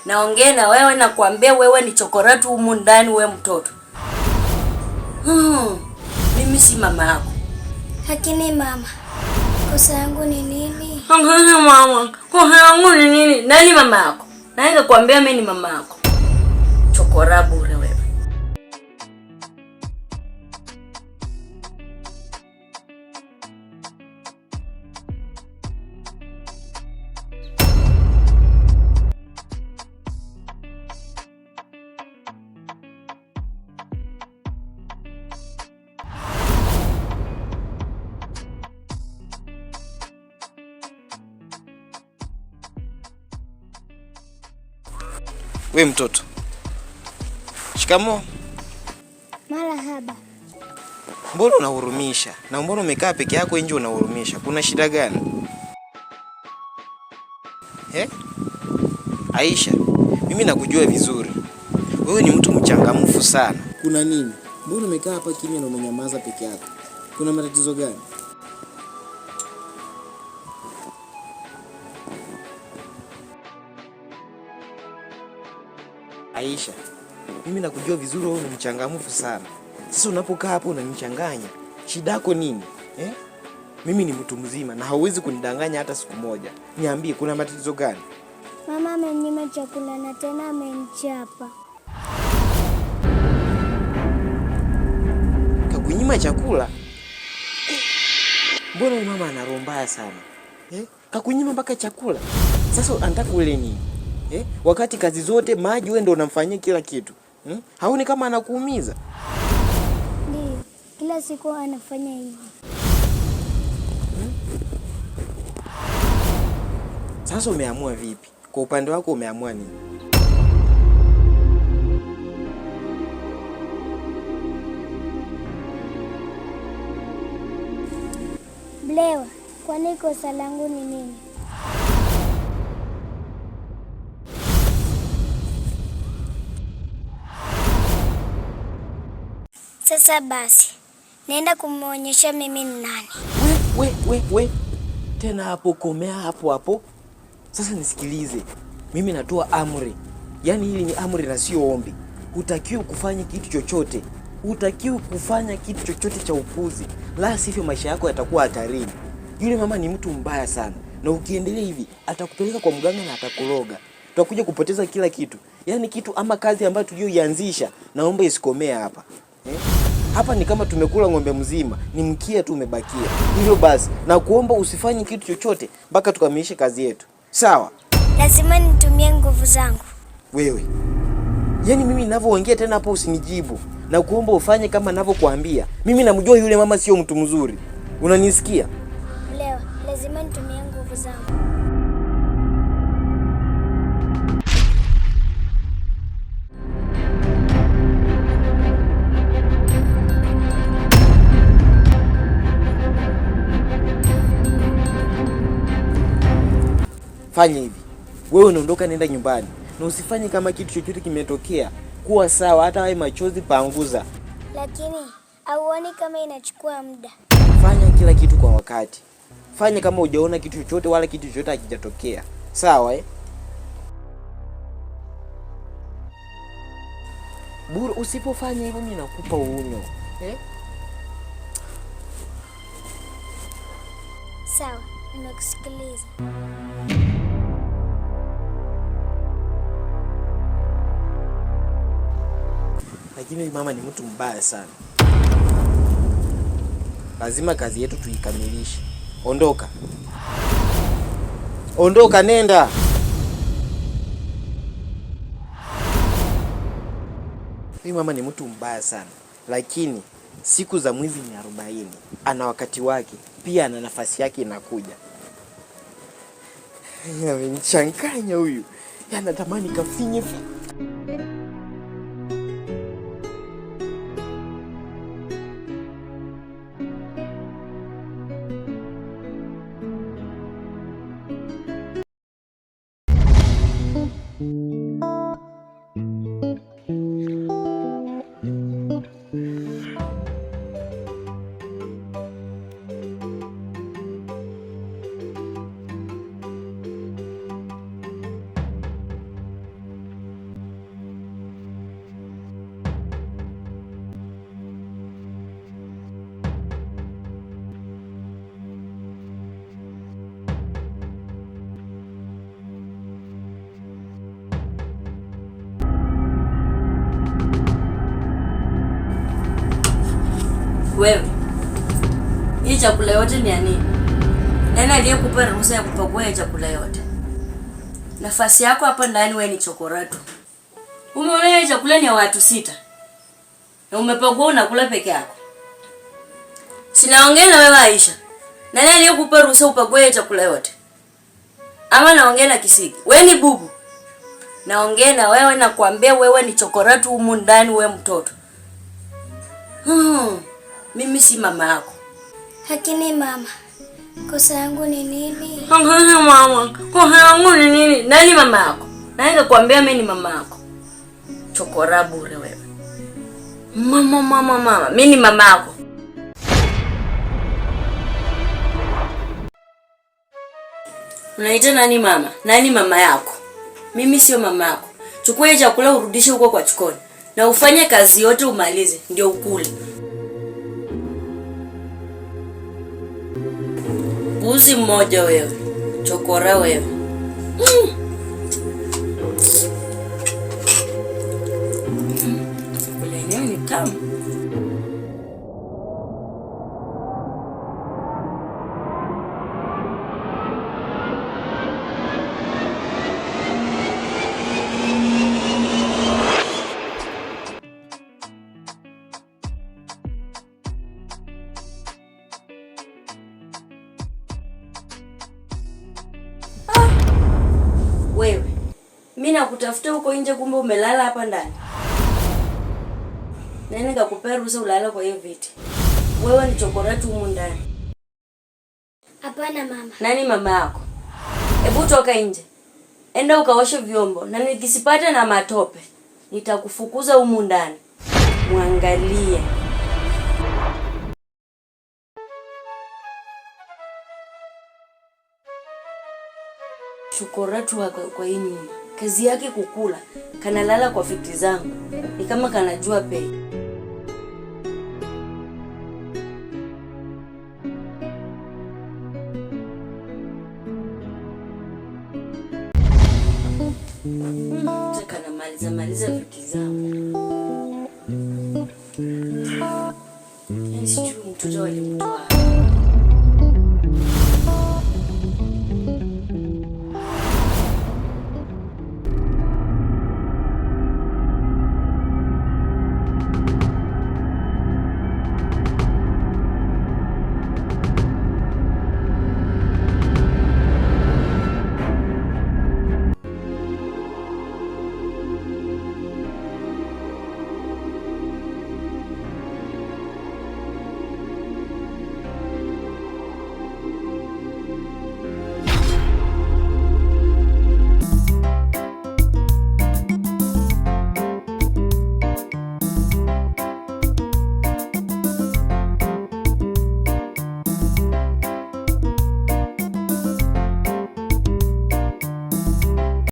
Naongea na wewe na kuambia wewe ni chokora tu humu ndani wewe mtoto. Mimi si mama yako. Lakini mama, kosa yangu ni nini? Mama, kosa yangu ni nini? Nani mama yako? Nani kakwambia mimi ni mama yako? Chokora bure wewe. We mtoto. Shikamoo. Marahaba. Mbona unahurumisha? Na mbona umekaa peke yako nje unahurumisha? Kuna shida gani? Aisha, mimi nakujua vizuri. Wewe ni mtu mchangamfu sana. Kuna nini? Mbona umekaa hapa kimya na umenyamaza peke yako? Kuna matatizo gani? Aisha, mimi nakujua vizuri, wewe ni mchangamfu sana. Sasa unapokaa hapo unanichanganya. Shida yako nini? Mimi ni mtu mzima na hauwezi kunidanganya hata siku moja. Niambie, kuna matatizo gani? Mama amenyima chakula na tena amenichapa. Kakunyima chakula? Mbona mama ana roho mbaya sana? Kakunyima mpaka chakula? Sasa anataka ule nini? Wakati kazi zote maji wewe ndio unamfanyia kila kitu. Haoni kama anakuumiza? Ndio, kila siku anafanya hivyo. Sasa umeamua vipi? Kwa upande wako umeamua nini? Blewa, kwani kosa langu ni nini? Sasa basi, naenda kumuonyesha mimi ni nani. We. Tena hapo komea hapo. Sasa nisikilize. Mimi natoa amri. Yaani hili ni amri na sio ombi. Hutakiwi kufanya kitu chochote. Hutakiwi kufanya kitu chochote cha upuzi. La sivyo maisha yako yatakuwa hatarini. Yule mama ni mtu mbaya sana. Na ukiendelea hivi atakupeleka kwa mganga na atakuroga. Tutakuja kupoteza kila kitu. Yaani kitu ama kazi ambayo tuliyoianzisha, naomba isikomea hapa. Hapa ni kama tumekula ng'ombe mzima, ni mkia tu umebakia. Hivyo basi, na kuomba usifanye kitu chochote mpaka tukamilishe kazi yetu. Sawa? Lazima nitumie nguvu zangu. Wewe. Yaani mimi ninavyoongea tena hapo usinijibu. Na kuomba ufanye kama ninavyokuambia. Mimi namjua yule mama sio mtu mzuri. Unanisikia? Leo lazima nitumie nguvu zangu. Fanya hivi. Wewe unaondoka nenda nyumbani. Na usifanye kama kitu chochote kimetokea. Kuwa sawa, hata wewe machozi panguza. Lakini auoni kama inachukua muda? Fanya kila kitu kwa wakati. Fanya kama hujaona kitu chochote wala kitu chochote hakijatokea. Sawa Buru, usipofanya hivyo mimi nakupa uonyo. Sawa, nimekusikiliza. Lakini mama ni mtu mbaya sana. Lazima kazi yetu tuikamilishe. Ondoka nenda. Huyu mama ni mtu mbaya sana. Lakini siku za mwizi ni 40. Ana wakati wake. Pia ana nafasi yake inakuja. Amenichanganya huyu. Anatamani kafinye. Wewe, hii chakula yote ni ya nini? Nani aliyekupa ruhusa ya kupakua chakula yote? Nafasi yako hapa ndani wewe ni chokora tu. Umeona hii chakula ni ya watu 6. Na umepakua unakula peke yako. Sinaongea na wewe Aisha. Nani aliyekupa ruhusa upakue chakula yote? Ama naongea na Kisiki. Wewe ni bubu. Naongea na wewe na kuambia wewe ni chokora tu humu ndani wewe mtoto. Mimi si mama yako. Lakini mama, kosa yangu ni nini? Mama, kosa yangu ni nini? Nani mama yako? Naenda kuambia mimi ni mama yako. Chokora bure wewe. Mama, mimi ni mama yako. Unaita nani mama? Nani mama yako? Mimi sio mama yako. Chukua chakula urudishe huko kwa jikoni. Na ufanye kazi yote umalize ndio ukule. Buzi mmoja wewe. Chokora wewe. Kule ni tamu. Wewe, mimi nakutafuta huko nje kumbe umelala hapa ndani. Nani nikakupea ruhusa ulala kwa hiyo viti? Wewe ni chokora tu humu ndani. Hapana mama. Nani mama yako? Hebu toka nje. Enda ukaoshe vyombo na nikisipata na matope nitakufukuza humu ndani. Muangalie. Chokora tu kwa hii nyumba. Kazi yake kukula. Kanalala kwa fiti zangu. Ni kama kanajua pei. Maliza fiti zangu. Sijui mtoto alimtoa.